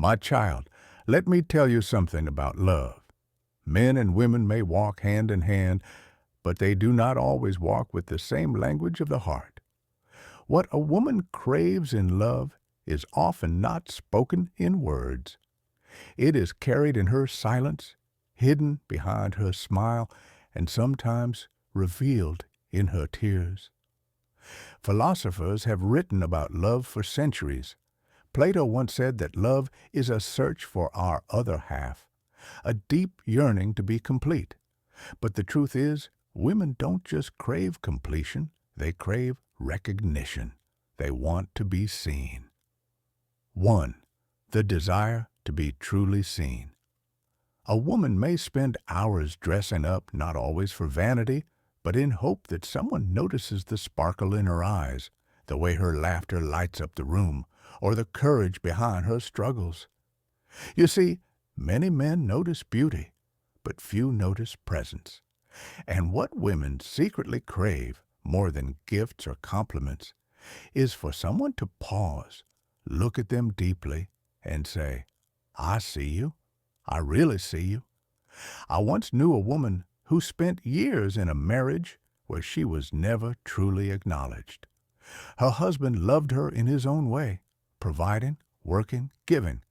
My child, let me tell you something about love. Men and women may walk hand in hand, but they do not always walk with the same language of the heart. What a woman craves in love is often not spoken in words. It is carried in her silence, hidden behind her smile, and sometimes revealed in her tears. Philosophers have written about love for centuries. Plato once said that love is a search for our other half, a deep yearning to be complete. But the truth is, women don't just crave completion, they crave recognition. They want to be seen. 1. The desire to be truly seen. A woman may spend hours dressing up, not always for vanity, but in hope that someone notices the sparkle in her eyes, the way her laughter lights up the room, or the courage behind her struggles. You see, many men notice beauty, but few notice presence. And what women secretly crave, more than gifts or compliments, is for someone to pause, look at them deeply, and say, "I see you. I really see you." I once knew a woman who spent years in a marriage where she was never truly acknowledged. Her husband loved her in his own way, providing, working, giving.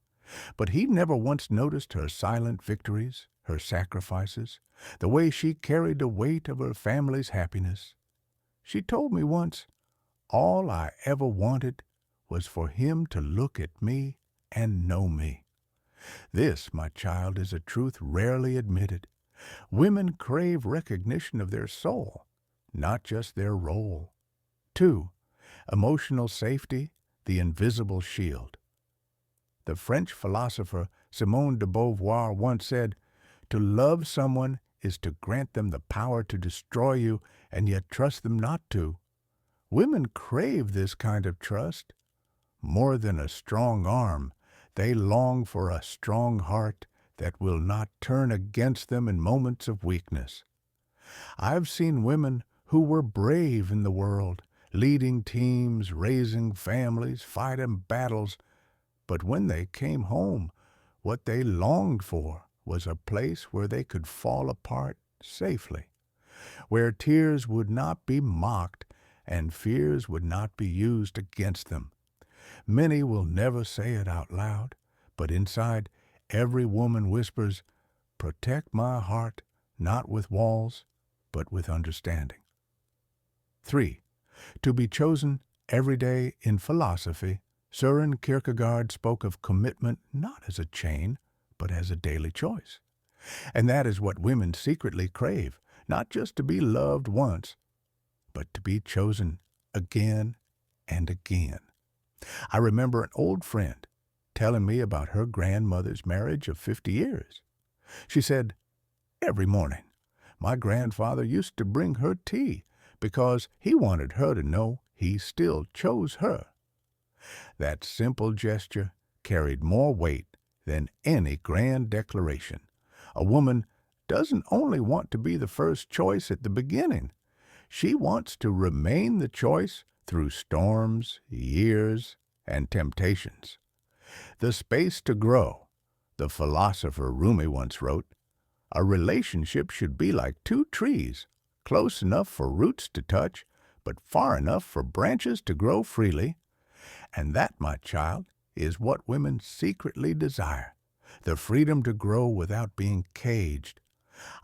But he never once noticed her silent victories, her sacrifices, the way she carried the weight of her family's happiness. She told me once, "All I ever wanted was for him to look at me and know me." This, my child, is a truth rarely admitted. Women crave recognition of their soul, not just their role. 2. Emotional safety, the invisible shield. The French philosopher Simone de Beauvoir once said, "To love someone is to grant them the power to destroy you and yet trust them not to." Women crave this kind of trust. More than a strong arm, they long for a strong heart that will not turn against them in moments of weakness. I've seen women who were brave in the world, leading teams, raising families, fighting battles, but when they came home, what they longed for was a place where they could fall apart safely, where tears would not be mocked and fears would not be used against them. Many will never say it out loud, but inside, every woman whispers, "Protect my heart, not with walls, but with understanding." 3. To be chosen every day in philosophy, Søren Kierkegaard spoke of commitment not as a chain, but as a daily choice. And that is what women secretly crave, not just to be loved once, but to be chosen again and again. I remember an old friend telling me about her grandmother's marriage of 50 years. She said, "Every morning, my grandfather used to bring her tea because he wanted her to know he still chose her." That simple gesture carried more weight than any grand declaration. A woman doesn't only want to be the first choice at the beginning. She wants to remain the choice through storms, years, and temptations. The space to grow. The philosopher Rumi once wrote, "A relationship should be like two trees, close enough for roots to touch, but far enough for branches to grow freely." And that, my child, is what women secretly desire, the freedom to grow without being caged.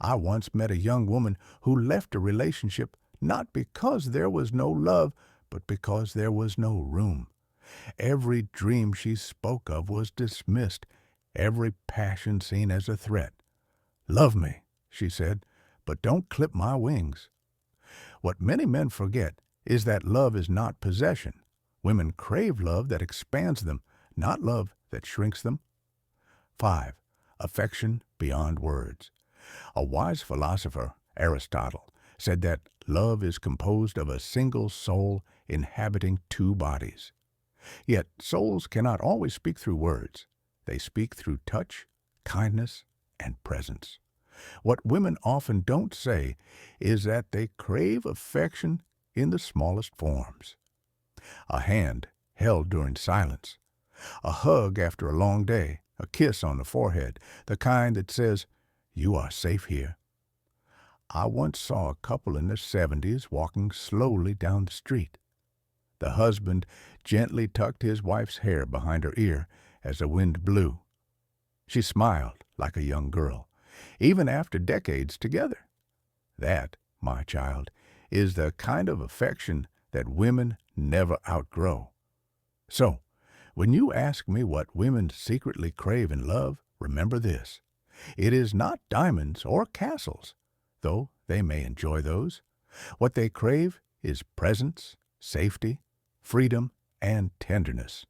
I once met a young woman who left a relationship not because there was no love, but because there was no room. Every dream she spoke of was dismissed, every passion seen as a threat. "Love me," she said, "but don't clip my wings." What many men forget is that love is not possession. Women crave love that expands them, not love that shrinks them. 5. Affection beyond words. A wise philosopher, Aristotle, said that love is composed of a single soul inhabiting two bodies. Yet souls cannot always speak through words. They speak through touch, kindness, and presence. What women often don't say is that they crave affection in the smallest forms. A hand held during silence, A hug after a long day, a kiss on the forehead, the kind that says, "You are safe here." I once saw a couple in their 70s walking slowly down the street. The husband gently tucked his wife's hair behind her ear as the wind blew. She smiled like a young girl, even after decades together. That, my child, is the kind of affection that women never outgrow. So, when you ask me what women secretly crave in love, remember this. It is not diamonds or castles, though they may enjoy those. What they crave is presence, safety, freedom, and tenderness.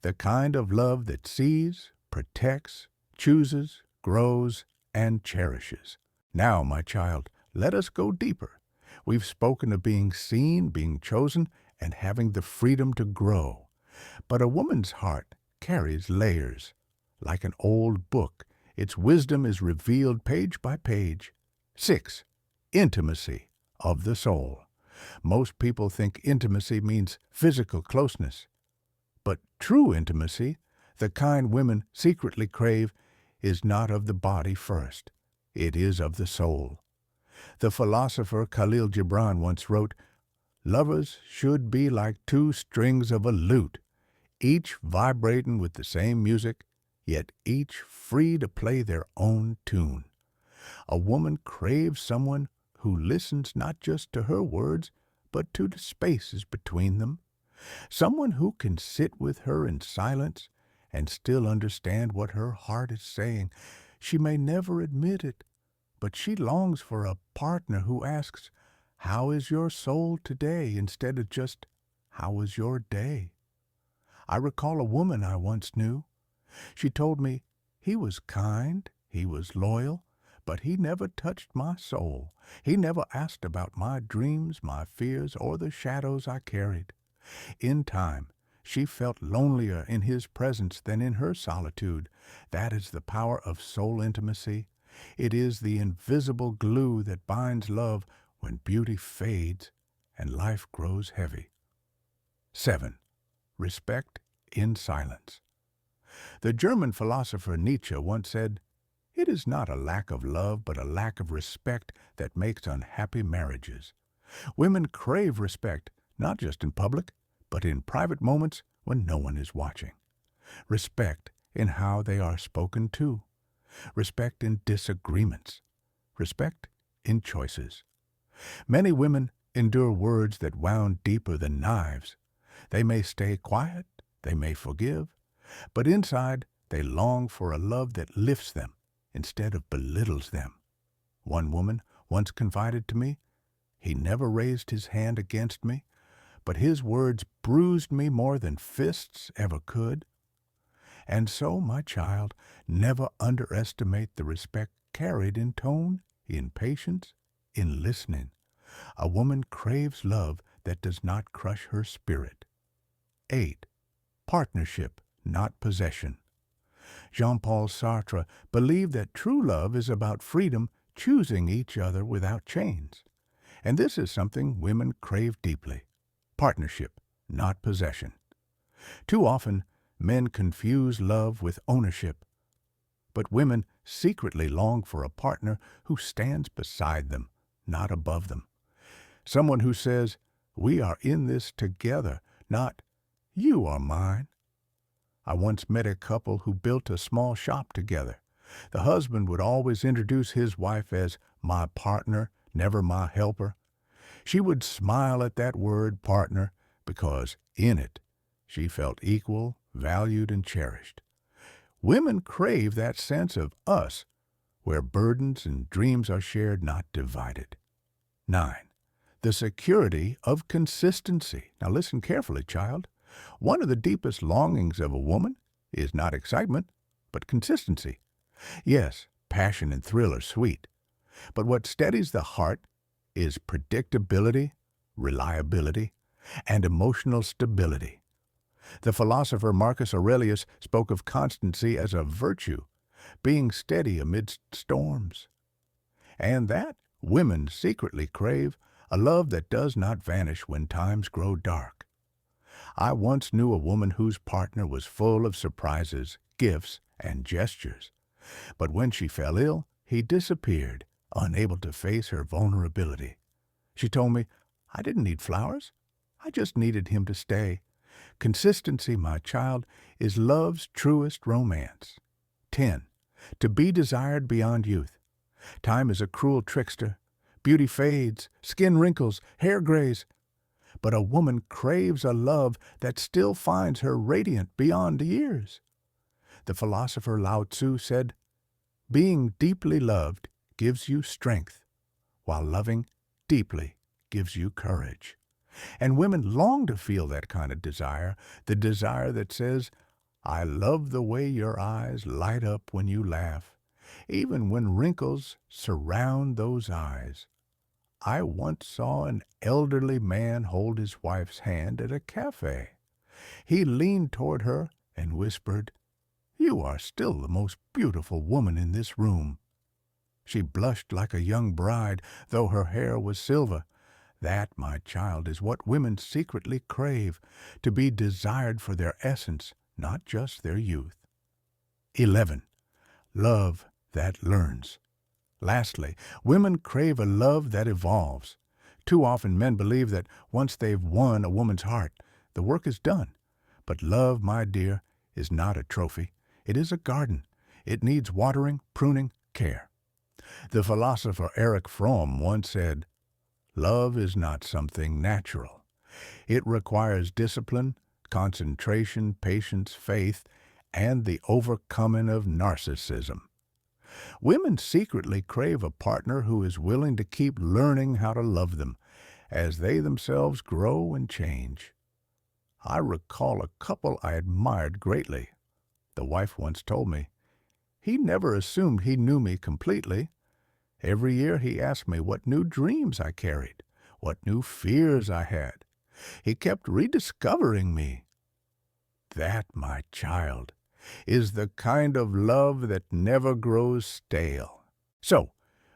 The kind of love that sees, protects, chooses, grows, and cherishes. Now, my child, let us go deeper. We've spoken of being seen, being chosen, and having the freedom to grow. But a woman's heart carries layers. Like an old book, its wisdom is revealed page by page. 6. Intimacy of the soul. Most people think intimacy means physical closeness. But true intimacy, the kind women secretly crave, is not of the body first. It is of the soul. The philosopher Khalil Gibran once wrote, "Lovers should be like two strings of a lute, each vibrating with the same music, yet each free to play their own tune." A woman craves someone who listens not just to her words, but to the spaces between them. Someone who can sit with her in silence and still understand what her heart is saying. She may never admit it, but she longs for a partner who asks, "How is your soul today?" instead of just, "How was your day?" I recall a woman I once knew. She told me, "He was kind, he was loyal, but he never touched my soul. He never asked about my dreams, my fears, or the shadows I carried." In time, she felt lonelier in his presence than in her solitude. That is the power of soul intimacy. It is the invisible glue that binds love when beauty fades and life grows heavy. 7. Respect in silence. The German philosopher Nietzsche once said, "It is not a lack of love, but a lack of respect that makes unhappy marriages." Women crave respect, not just in public, but in private moments when no one is watching. Respect in how they are spoken to. Respect in disagreements. Respect in choices. Many women endure words that wound deeper than knives. They may stay quiet, they may forgive, but inside they long for a love that lifts them instead of belittles them. One woman once confided to me, "He never raised his hand against me, but his words bruised me more than fists ever could." And so, my child, never underestimate the respect carried in tone, in patience, in listening. A woman craves love that does not crush her spirit. 8. Partnership, not possession. Jean-Paul Sartre believed that true love is about freedom, choosing each other without chains. And this is something women crave deeply. Partnership, not possession. Too often, men confuse love with ownership, but women secretly long for a partner who stands beside them, not above them. Someone who says, "We are in this together," not, "You are mine." I once met a couple who built a small shop together. The husband would always introduce his wife as "my partner," never "my helper." She would smile at that word, partner, because in it she felt equal, valued, and cherished. Women crave that sense of us, where burdens and dreams are shared, not divided. 9. The security of consistency. Now listen carefully, child. One of the deepest longings of a woman is not excitement, but consistency. Yes, passion and thrill are sweet, but what steadies the heart is predictability, reliability, and emotional stability. The philosopher Marcus Aurelius spoke of constancy as a virtue, being steady amidst storms. And that women secretly crave, a love that does not vanish when times grow dark. I once knew a woman whose partner was full of surprises, gifts, and gestures. But when she fell ill, he disappeared, unable to face her vulnerability. She told me, I didn't need flowers. I just needed him to stay. Consistency, my child, is love's truest romance. 10. To be desired beyond youth. Time is a cruel trickster. Beauty fades, skin wrinkles, hair grays. But a woman craves a love that still finds her radiant beyond years. The philosopher Lao Tzu said, being deeply loved gives you strength, while loving deeply gives you courage. And women long to feel that kind of desire, the desire that says, I love the way your eyes light up when you laugh, even when wrinkles surround those eyes. I once saw an elderly man hold his wife's hand at a cafe. He leaned toward her and whispered, You are still the most beautiful woman in this room. She blushed like a young bride, though her hair was silver. That, my child, is what women secretly crave, to be desired for their essence, not just their youth. 11. Love that learns. Lastly, women crave a love that evolves. Too often men believe that once they've won a woman's heart, the work is done. But love, my dear, is not a trophy. It is a garden. It needs watering, pruning, care. The philosopher Erich Fromm once said, Love is not something natural. It requires discipline, concentration, patience, faith, and the overcoming of narcissism. Women secretly crave a partner who is willing to keep learning how to love them as they themselves grow and change. I recall a couple I admired greatly. The wife once told me, he never assumed he knew me completely. Every year he asked me what new dreams I carried, what new fears I had. He kept rediscovering me. That, my child, is the kind of love that never grows stale. So,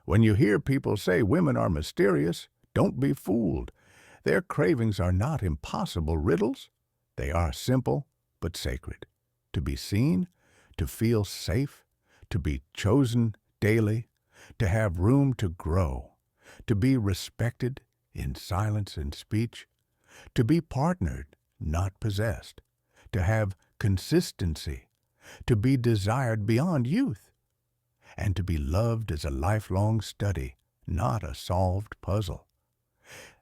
when you hear people say women are mysterious, don't be fooled. Their cravings are not impossible riddles. They are simple but sacred. To be seen, to feel safe, to be chosen daily, to have room to grow, to be respected in silence and speech, to be partnered, not possessed, to have consistency, to be desired beyond youth, and to be loved as a lifelong study, not a solved puzzle.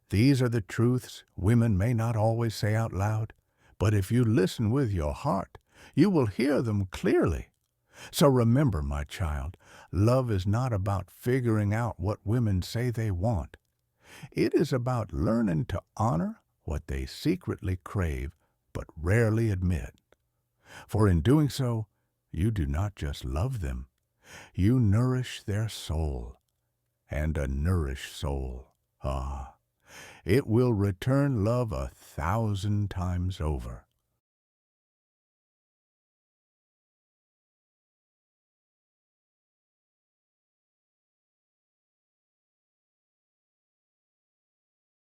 These are the truths women may not always say out loud, but if you listen with your heart, you will hear them clearly. So remember, my child, love is not about figuring out what women say they want. It is about learning to honor what they secretly crave but rarely admit. For in doing so, you do not just love them, you nourish their soul. And a nourished soul, it will return love 1,000 times over.